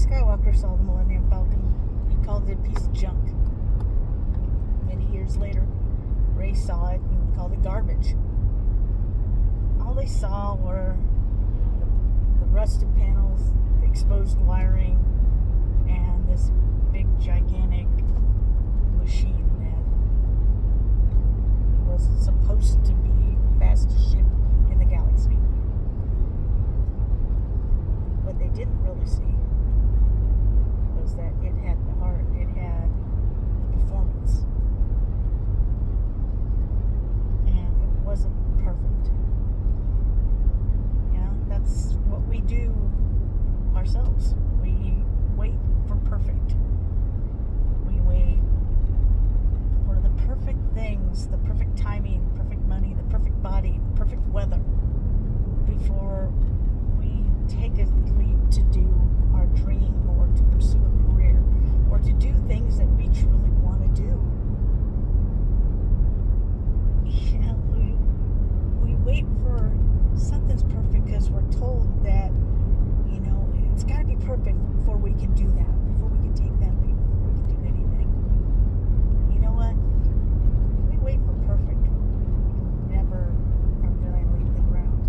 Skywalker saw the Millennium Falcon. He called it a piece of junk. Many years later, Ray saw it and called it garbage. All they saw were the rusted panels, the exposed wiring, and this big, gigantic machine that was supposed to be the fastest ship in the galaxy. What they didn't really see was that it had the heart, it had the performance, and it wasn't perfect. You know, that's what we do ourselves. We wait for perfect. We wait for the perfect things, the perfect timing, the perfect money, the perfect body, the perfect weather before we take a leap to do our dream or to pursue a career or to do things that we truly want to do. Yeah, we wait for something's perfect because we're told that, you know, it's got to be perfect before we can do that, before we can take that leap, before we can do anything. You know what? We wait for perfect. Never are going to leave the ground.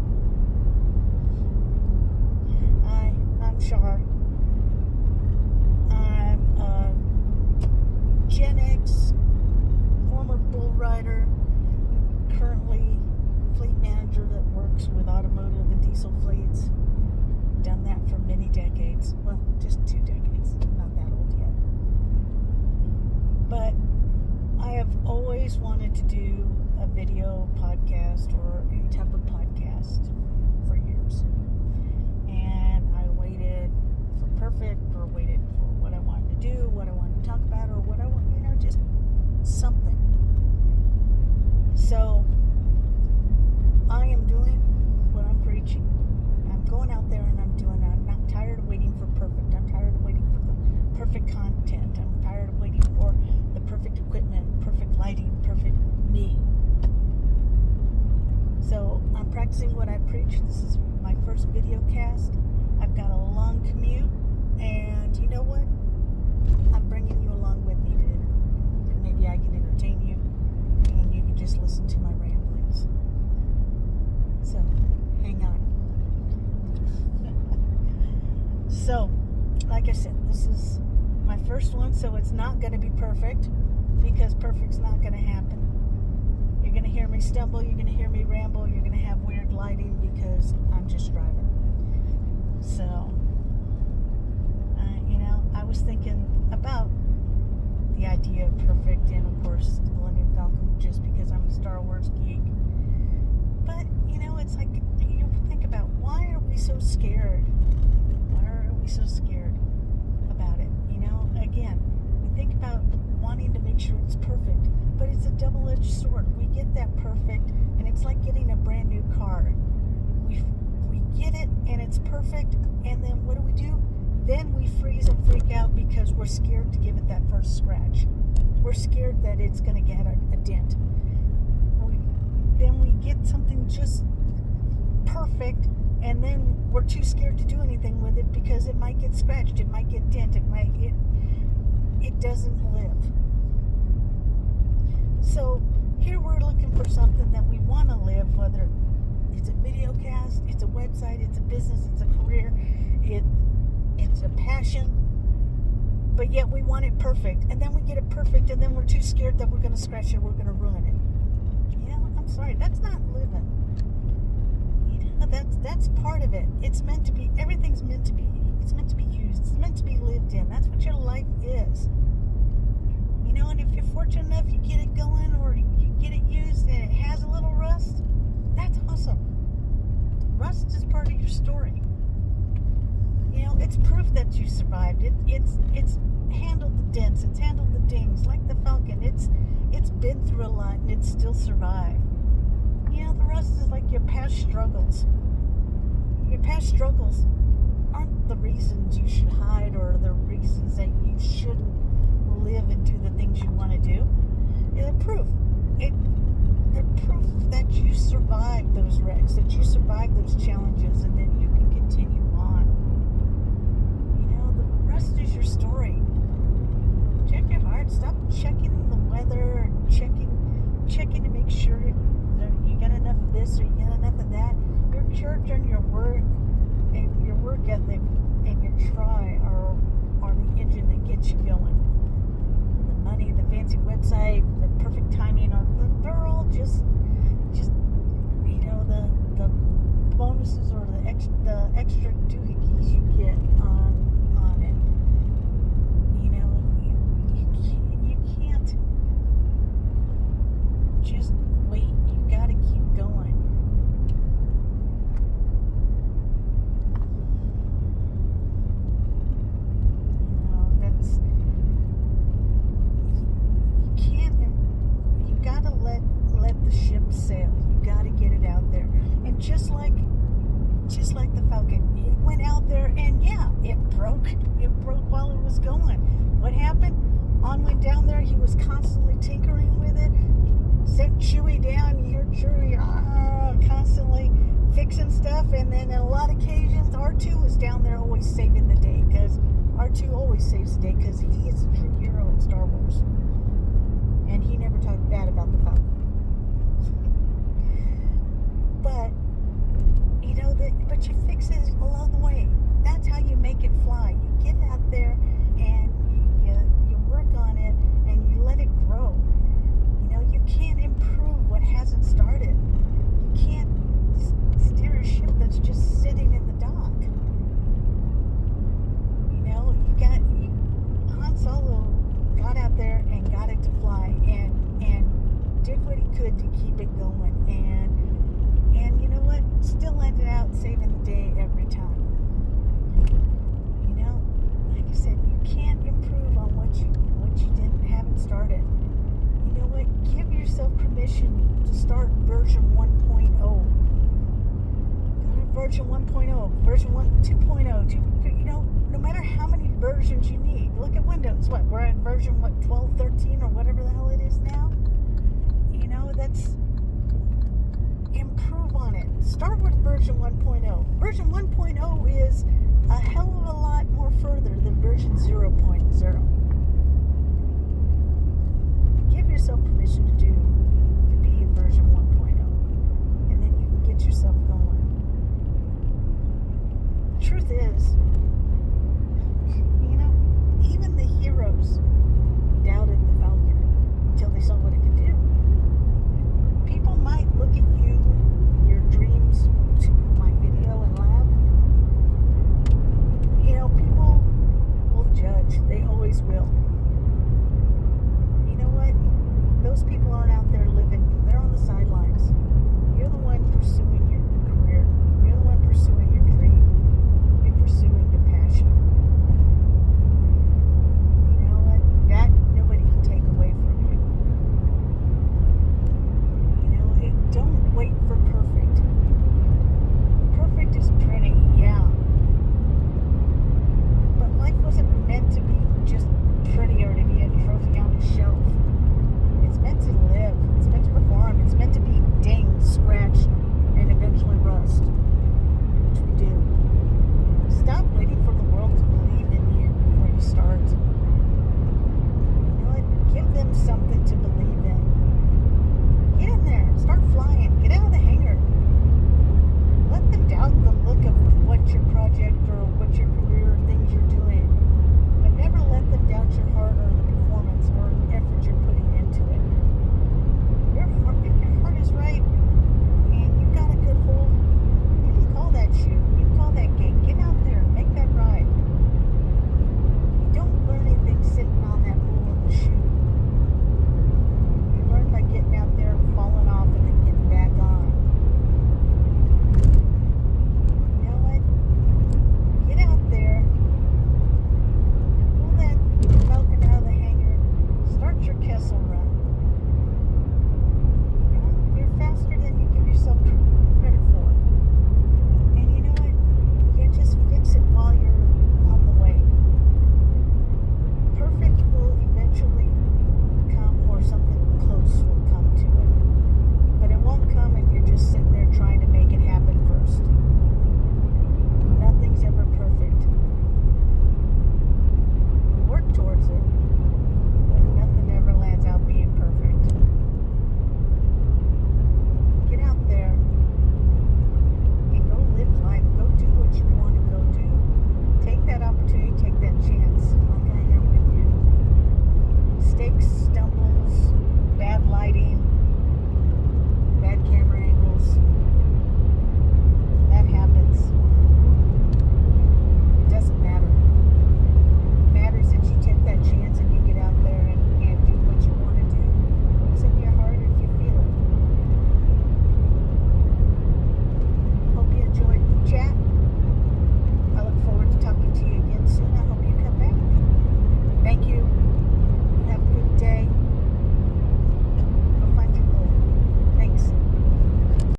I'm Char. I'm a Gen X, former bull rider, currently fleet manager that works with automotive and diesel fleets. Done that for many decades. Well, just 2 decades. Not that old yet. But I have always wanted to do a video podcast or any type of podcast for years. And I waited for perfect, or waited for what I wanted to do, what I wanted to talk about, or what I want, you know, just something. So I am doing what I'm preaching. I'm going out there and I'm doing it. I'm not tired of waiting for perfect. I'm tired of waiting for the perfect content. I'm tired of waiting for the perfect equipment, perfect lighting, perfect me. So I'm practicing what I preach. This is my first video cast. I've got a long commute, and you know what? I'm bringing you along with me today. Maybe I can entertain you, and you can just listen to my ramblings. So, hang on. So, like I said, this is my first one, so it's not going to be perfect, because perfect's not going to happen. You're going to hear me stumble, you're going to hear me ramble, you're going to have weird lighting because I'm just driving. So, you know, I was thinking about the idea of perfect, and of course, the Millennium Falcon, just because I'm a Star Wars geek. But, you know, it's like, you think about, why are we so scared? Why are we so scared about it? You know, again, we think about wanting to make sure it's perfect, but it's a double-edged sword. We get that perfect, and it's like getting a brand new car. We get it, and it's perfect, and then what do? Then we freeze and freak out because we're scared to give it that first scratch. We're scared that it's going to get a dent. Then we get something just perfect, and then we're too scared to do anything with it because it might get scratched, it might get dented, it doesn't live. So here we're looking for something that we want to live, whether it's a video cast, it's a website, it's a business, it's a career, it's a passion, but yet we want it perfect, and then we get it perfect, and then we're too scared that we're going to scratch it, we're going to ruin it. You know, I'm sorry, that's not living. You know, that's part of it. It's meant to be, everything's meant to be, it's meant to be used, it's meant to be lived in. That's what your life is. You know, and if you're fortunate enough, you get it going, or you get it used, and it has a little rust, that's awesome. Rust is part of your story. You know, it's proof that you survived. It's handled the dents, it's handled the dings, like the Falcon. It's been through a lot, and it's still survived. You know, the rest is like your past struggles. Your past struggles aren't the reasons you should hide, or the reasons that you shouldn't live and do the things you want to do. They're proof. They're proof that you survived those wrecks, that you survived those challenges, and that you can continue on. You know, the passion, your work, and your work ethic, and your try are the engine that gets you going. The money, the fancy website, the perfect timing, they're all just the bonuses or the extra doohickeys you get on it. You can't just wait. You got to keep going. You gotta let the ship sail. You gotta get it out there. And just like the Falcon, it went out there and it broke. It broke while it was going. What happened? On went down there, he was constantly tinkering with it. Sent Chewie down, you hear Chewie constantly fixing stuff, and then on a lot of occasions R2 was down there always saving the day, because R2 always saves the day because he is a true hero in Star Wars. And he never talked bad about the Falcon. But but you fix it along the way. That's how you make it fly. You get out there and you work on it and you let it grow. You can't improve what hasn't started. You can't steer a ship that's just sitting in the dock. Han Solo got out there and got it to fly and did what he could to keep it going, and you know what, still ended out saving the day every time. Like I said, you can't improve on what you haven't started. You know what, give yourself permission to start version 1.0. Go to version 1.0, version 2.0, no matter how many versions you need. Look at Windows. We're at version 12, 13, or whatever the hell it is now. That's improve on it. Start with version 1.0. Version 1.0 is a hell of a lot more further than version 0.0. Give yourself permission to be in version 1.0, and then you can get yourself going. The truth is, even the heroes doubted the Falcon until they saw what it could do. People might look at you, your dreams might be